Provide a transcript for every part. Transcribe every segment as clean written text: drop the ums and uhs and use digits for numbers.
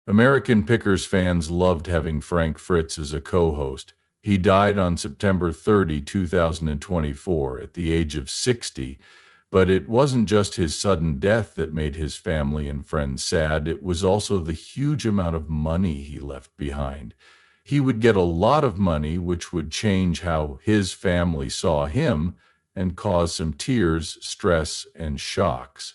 American Pickers fans loved having Frank Fritz as a co-host. He died on September 30, 2024, at the age of 60, but it wasn't just his sudden death that made his family and friends sad. It was also the huge amount of money he left behind. He would get a lot of money, which would change how his family saw him and cause some tears, stress, and shocks.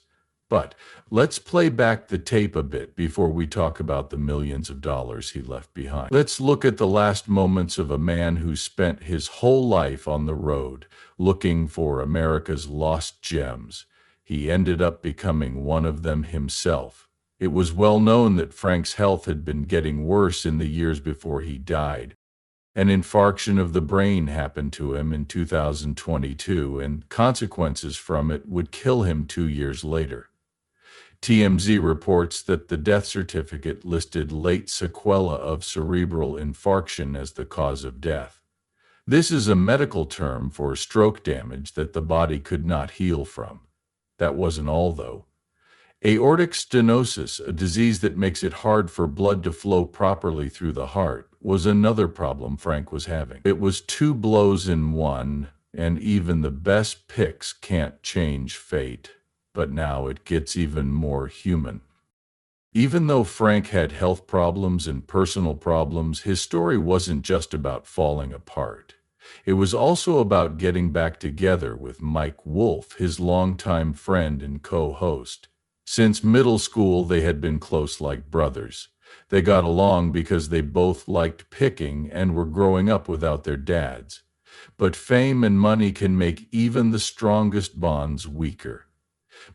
But let's play back the tape a bit before we talk about the millions of dollars he left behind. Let's look at the last moments of a man who spent his whole life on the road, looking for America's lost gems. He ended up becoming one of them himself. It was well known that Frank's health had been getting worse in the years before he died. An infarction of the brain happened to him in 2022, and consequences from it would kill him 2 years later. TMZ reports that the death certificate listed late sequela of cerebral infarction as the cause of death. This is a medical term for stroke damage that the body could not heal from. That wasn't all, though. Aortic stenosis, a disease that makes it hard for blood to flow properly through the heart, was another problem Frank was having. It was two blows in one, and even the best picks can't change fate. But now it gets even more human. Even though Frank had health problems and personal problems, his story wasn't just about falling apart. It was also about getting back together with Mike Wolfe, his longtime friend and co-host. Since middle school, they had been close like brothers. They got along because they both liked picking and were growing up without their dads. But fame and money can make even the strongest bonds weaker.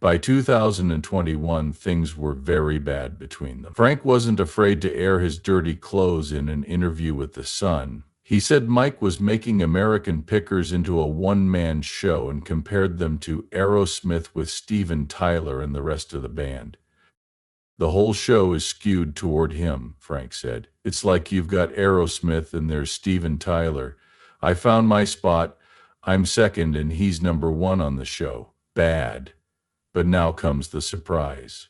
By 2021, things were very bad between them. Frank wasn't afraid to air his dirty clothes in an interview with The Sun. He said Mike was making American Pickers into a one-man show and compared them to Aerosmith with Steven Tyler and the rest of the band. The whole show is skewed toward him, Frank said. It's like you've got Aerosmith and there's Steven Tyler. I found my spot. I'm second and he's number one on the show. Bad. But now comes the surprise.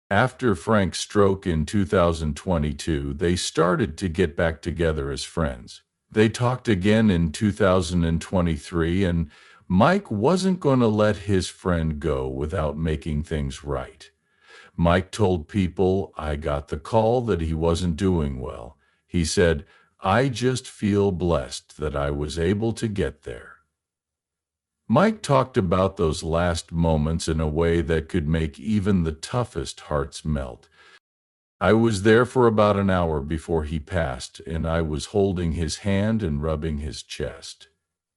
After Frank's stroke in 2022, they started to get back together as friends. They talked again in 2023, and Mike wasn't going to let his friend go without making things right. Mike told People, I got the call that he wasn't doing well. He said, I just feel blessed that I was able to get there. Mike talked about those last moments in a way that could make even the toughest hearts melt. I was there for about an hour before he passed, and I was holding his hand and rubbing his chest.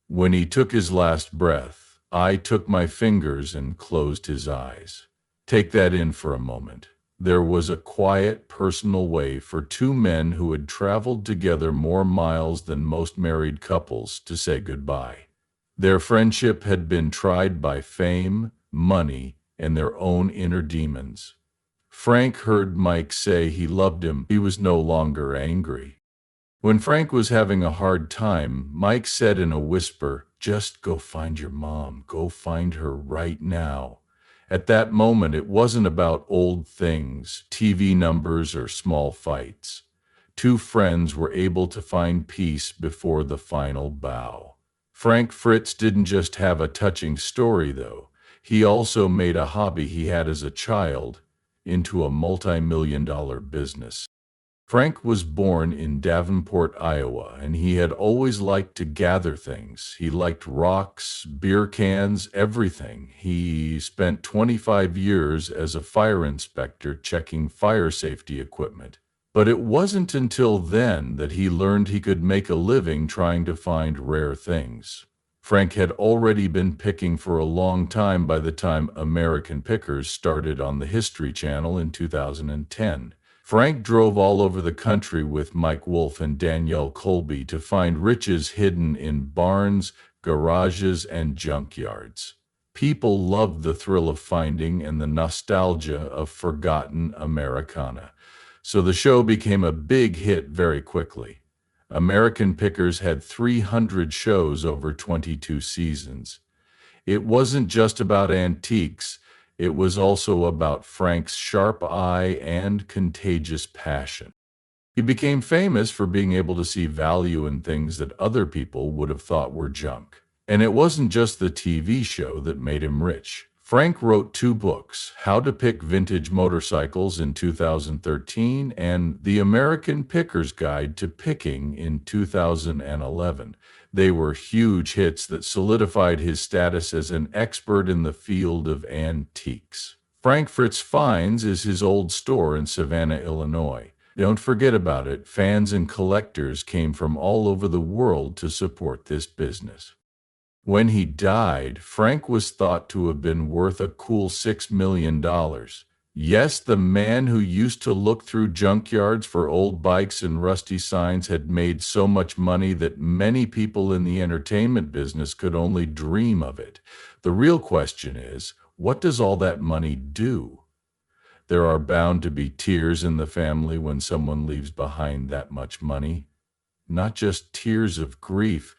When he took his last breath, I took my fingers and closed his eyes. Take that in for a moment. There was a quiet, personal way for two men who had traveled together more miles than most married couples to say goodbye. Their friendship had been tried by fame, money, and their own inner demons. Frank heard Mike say he loved him. He was no longer angry. When Frank was having a hard time, Mike said in a whisper, just go find your mom. Go find her right now. At that moment, it wasn't about old things, TV numbers, or small fights. Two friends were able to find peace before the final bow. Frank Fritz didn't just have a touching story, though. He also made a hobby he had as a child into a multi-million-dollar business. Frank was born in Davenport, Iowa, and he had always liked to gather things. He liked rocks, beer cans, everything. He spent 25 years as a fire inspector checking fire safety equipment. But it wasn't until then that he learned he could make a living trying to find rare things. Frank had already been picking for a long time by the time American Pickers started on the History Channel in 2010. Frank drove all over the country with Mike Wolfe and Danielle Colby to find riches hidden in barns, garages, and junkyards. People loved the thrill of finding and the nostalgia of forgotten Americana. So the show became a big hit very quickly. American Pickers had 300 shows over 22 seasons. It wasn't just about antiques. it was also about Frank's sharp eye and contagious passion. He became famous for being able to see value in things that other people would have thought were junk. And it wasn't just the TV show that made him rich. Frank wrote two books, How to Pick Vintage Motorcycles in 2013 and The American Picker's Guide to Picking in 2011. They were huge hits that solidified his status as an expert in the field of antiques. Frank Fritz Finds is his old store in Savannah, Illinois. Don't forget about it. Fans and collectors came from all over the world to support this business. When he died, Frank was thought to have been worth a cool $6 million. Yes, the man who used to look through junkyards for old bikes and rusty signs had made so much money that many people in the entertainment business could only dream of it. The real question is, what does all that money do? There are bound to be tears in the family when someone leaves behind that much money. Not just tears of grief,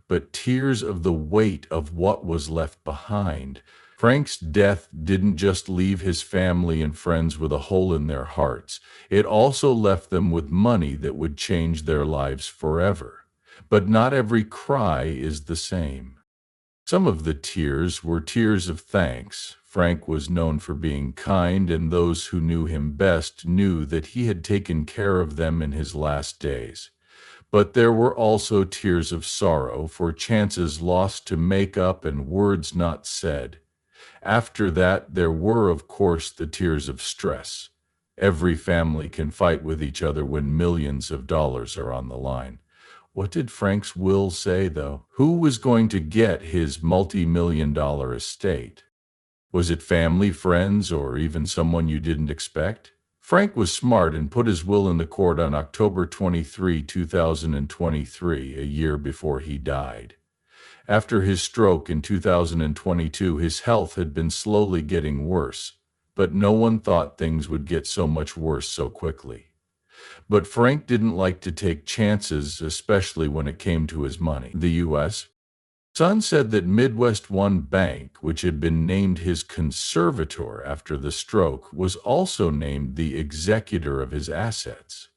but tears of the weight of what was left behind. Frank's death didn't just leave his family and friends with a hole in their hearts. It also left them with money that would change their lives forever. But not every cry is the same. Some of the tears were tears of thanks. Frank was known for being kind, and those who knew him best knew that he had taken care of them in his last days. But there were also tears of sorrow for chances lost to make up and words not said. After that, there were, of course, the tears of stress. Every family can fight with each other when millions of dollars are on the line. What did Frank's will say, though? Who was going to get his multi-million-dollar estate? Was it family, friends, or even someone you didn't expect? Frank was smart and put his will in the court on October 23, 2023, a year before he died. After his stroke in 2022, his health had been slowly getting worse, but no one thought things would get so much worse so quickly. But Frank didn't like to take chances, especially when it came to his money. The U.S. Sun said that Midwest One Bank, which had been named his conservator after the stroke, was also named the executor of his assets.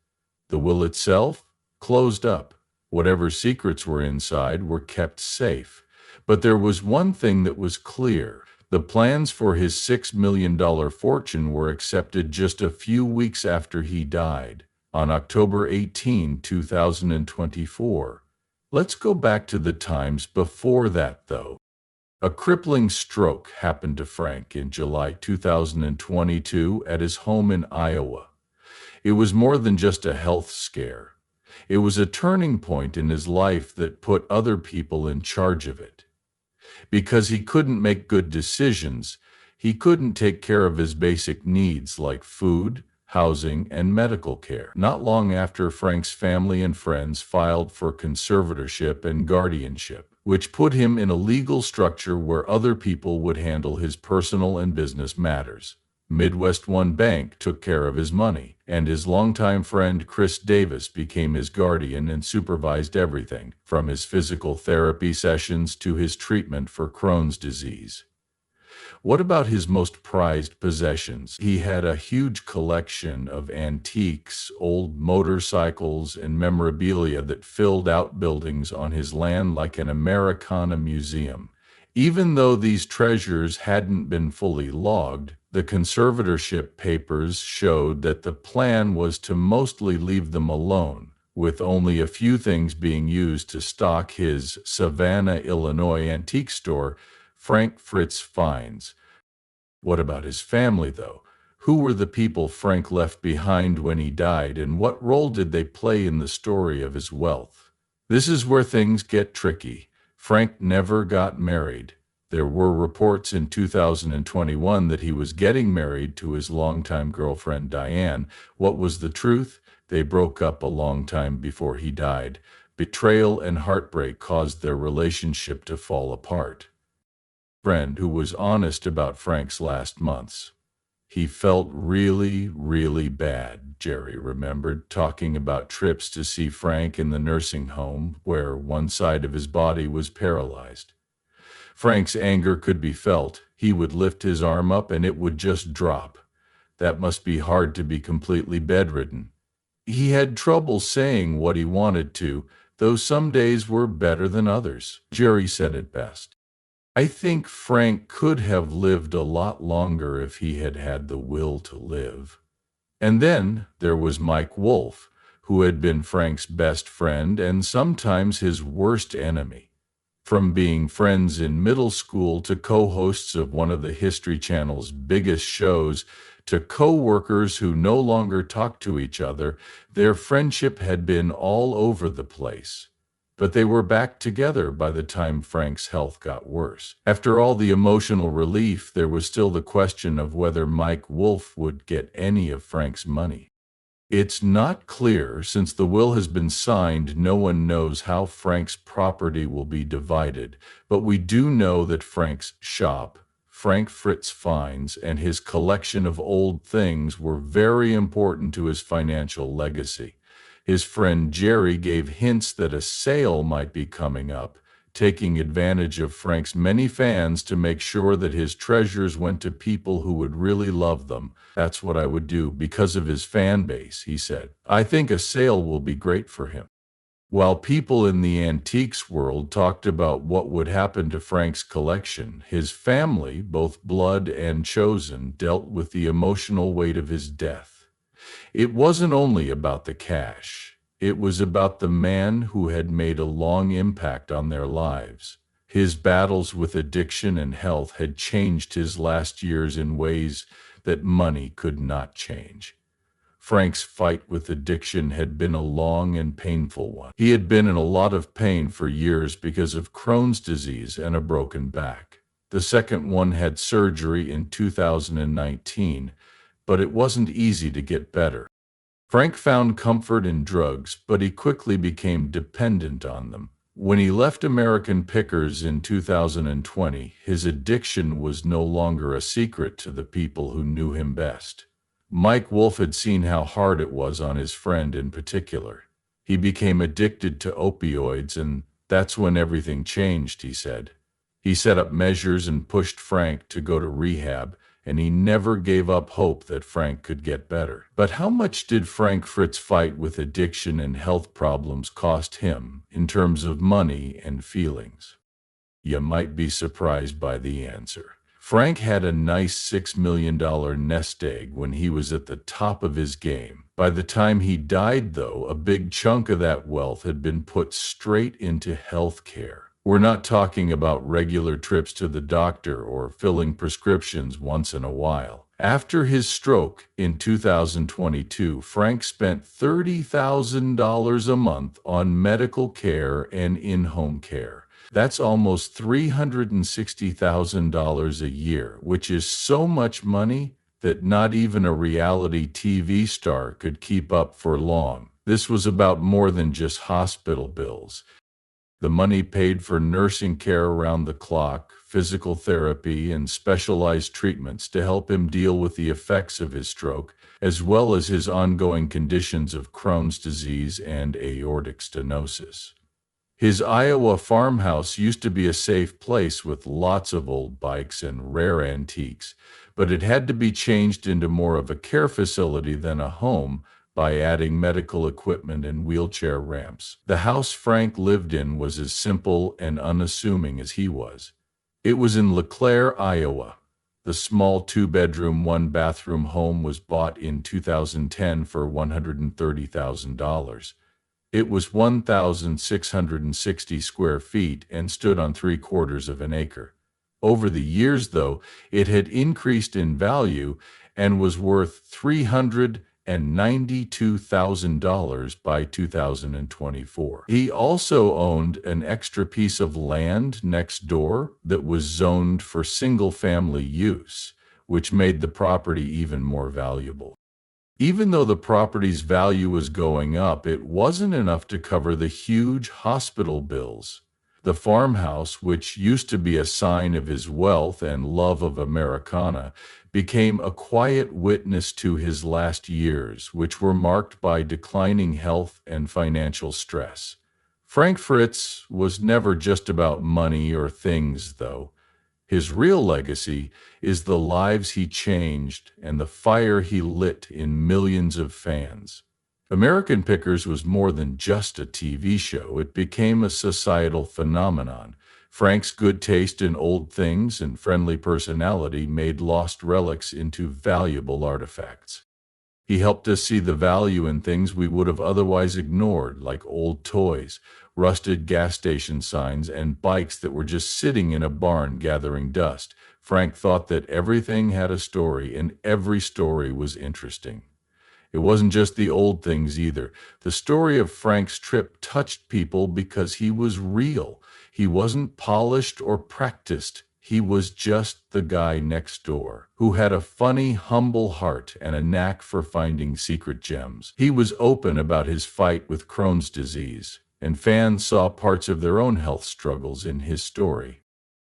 The will itself closed up. Whatever secrets were inside were kept safe. But there was one thing that was clear. The plans for his $6 million fortune were accepted just a few weeks after he died, on October 18, 2024. Let's go back to the times before that, though. A crippling stroke happened to Frank in July 2022 at his home in Iowa. It was more than just a health scare. It was a turning point in his life that put other people in charge of it. Because he couldn't make good decisions, he couldn't take care of his basic needs like food, housing, and medical care. Not long after, Frank's family and friends filed for conservatorship and guardianship, which put him in a legal structure where other people would handle his personal and business matters. Midwest One Bank took care of his money, and his longtime friend Chris Davis became his guardian and supervised everything, from his physical therapy sessions to his treatment for Crohn's disease. What about his most prized possessions? He had a huge collection of antiques, old motorcycles, and memorabilia that filled outbuildings on his land like an Americana museum. Even though these treasures hadn't been fully logged, the conservatorship papers showed that the plan was to mostly leave them alone, with only a few things being used to stock his Savannah, Illinois antique store, Frank Fritz Finds. What about his family, though? Who were the people Frank left behind when he died, and what role did they play in the story of his wealth? This is where things get tricky. Frank never got married. There were reports in 2021 that he was getting married to his longtime girlfriend Diane. What was the truth? They broke up a long time before he died. Betrayal and heartbreak caused their relationship to fall apart. Friend who was honest about Frank's last months. He felt really, really bad, Jerry remembered, talking about trips to see Frank in the nursing home where one side of his body was paralyzed. Frank's anger could be felt. He would lift his arm up and it would just drop. That must be hard to be completely bedridden. He had trouble saying what he wanted to, though some days were better than others. Jerry said it best. I think Frank could have lived a lot longer if he had had the will to live. And then there was Mike Wolfe, who had been Frank's best friend and sometimes his worst enemy. From being friends in middle school to co-hosts of one of the History Channel's biggest shows to co-workers who no longer talked to each other, their friendship had been all over the place. But they were back together by the time Frank's health got worse. After all the emotional relief, there was still the question of whether Mike Wolfe would get any of Frank's money. It's not clear. Since the will has been signed, no one knows how Frank's property will be divided, but we do know that Frank's shop, Frank Fritz Finds, and his collection of old things were very important to his financial legacy. His friend Jerry gave hints that a sale might be coming up, taking advantage of Frank's many fans to make sure that his treasures went to people who would really love them. That's what I would do because of his fan base, he said. I think a sale will be great for him. While people in the antiques world talked about what would happen to Frank's collection, his family, both blood and chosen, dealt with the emotional weight of his death. It wasn't only about the cash. It was about the man who had made a long impact on their lives. His battles with addiction and health had changed his last years in ways that money could not change. Frank's fight with addiction had been a long and painful one. He had been in a lot of pain for years because of Crohn's disease and a broken back. The second one had surgery in 2019, but it wasn't easy to get better. Frank found comfort in drugs, but he quickly became dependent on them. When he left American Pickers in 2020, his addiction was no longer a secret to the people who knew him best. Mike Wolfe had seen how hard it was on his friend in particular. He became addicted to opioids, and that's when everything changed, he said. He set up measures and pushed Frank to go to rehab, and he never gave up hope that Frank could get better. But how much did Frank Fritz fight with addiction and health problems cost him in terms of money and feelings? You might be surprised by the answer. Frank had a nice $6 million nest egg when he was at the top of his game. By the time he died, though, a big chunk of that wealth had been put straight into health care. We're not talking about regular trips to the doctor or filling prescriptions once in a while. After his stroke in 2022, Frank spent $30,000 a month on medical care and in-home care. That's almost $360,000 a year, which is so much money that not even a reality TV star could keep up for long. This was about more than just hospital bills. The money paid for nursing care around the clock, physical therapy, and specialized treatments to help him deal with the effects of his stroke, as well as his ongoing conditions of Crohn's disease and aortic stenosis. His Iowa farmhouse used to be a safe place with lots of old bikes and rare antiques, but it had to be changed into more of a care facility than a home by adding medical equipment and wheelchair ramps. The house Frank lived in was as simple and unassuming as he was. It was in LeClaire, Iowa. The small 2-bedroom, 1-bathroom home was bought in 2010 for $130,000. It was 1,660 square feet and stood on 3/4 of an acre. Over the years, though, it had increased in value and was worth $392,000 by 2024. He also owned an extra piece of land next door that was zoned for single-family use, which made the property even more valuable. Even though the property's value was going up, it wasn't enough to cover the huge hospital bills. The farmhouse, which used to be a sign of his wealth and love of Americana, became a quiet witness to his last years, which were marked by declining health and financial stress. Frank Fritz was never just about money or things, though. His real legacy is the lives he changed and the fire he lit in millions of fans. American Pickers was more than just a TV show. It became a societal phenomenon. Frank's good taste in old things and friendly personality made lost relics into valuable artifacts. He helped us see the value in things we would have otherwise ignored, like old toys, rusted gas station signs, and bikes that were just sitting in a barn gathering dust. Frank thought that everything had a story, and every story was interesting. It wasn't just the old things either. The story of Frank's trip touched people because he was real. He wasn't polished or practiced. He was just the guy next door who had a funny, humble heart and a knack for finding secret gems. He was open about his fight with Crohn's disease, and fans saw parts of their own health struggles in his story.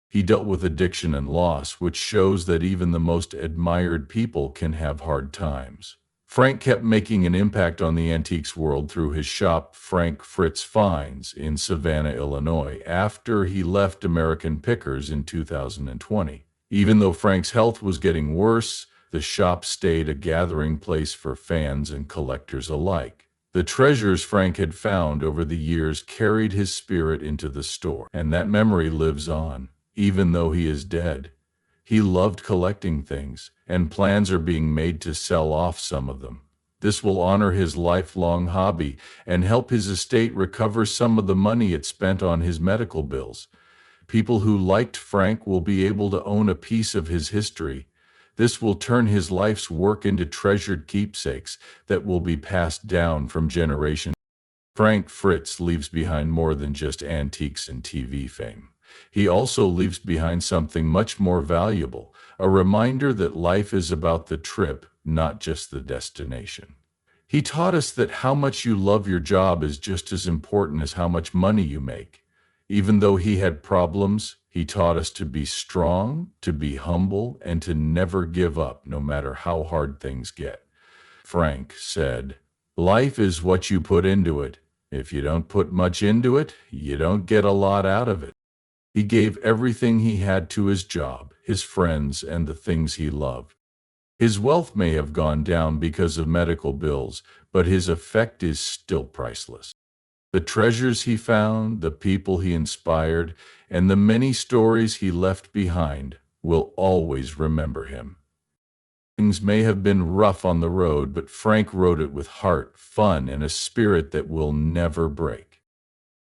He dealt with addiction and loss, which shows that even the most admired people can have hard times. Frank kept making an impact on the antiques world through his shop, Frank Fritz Finds, in Savannah, Illinois, after he left American Pickers in 2020. Even though Frank's health was getting worse, the shop stayed a gathering place for fans and collectors alike. The treasures Frank had found over the years carried his spirit into the store, and that memory lives on, even though he is dead. He loved collecting things, and plans are being made to sell off some of them. This will honor his lifelong hobby and help his estate recover some of the money it spent on his medical bills. People who liked Frank will be able to own a piece of his history. This will turn his life's work into treasured keepsakes that will be passed down from generation. Frank Fritz leaves behind more than just antiques and TV fame. He also leaves behind something much more valuable, a reminder that life is about the trip, not just the destination. He taught us that how much you love your job is just as important as how much money you make. Even though he had problems, he taught us to be strong, to be humble, and to never give up, no matter how hard things get. Frank said, "Life is what you put into it. If you don't put much into it, you don't get a lot out of it." He gave everything he had to his job, his friends, and the things he loved. His wealth may have gone down because of medical bills, but his effect is still priceless. The treasures he found, the people he inspired, and the many stories he left behind will always remember him. Things may have been rough on the road, but Frank wrote it with heart, fun, and a spirit that will never break.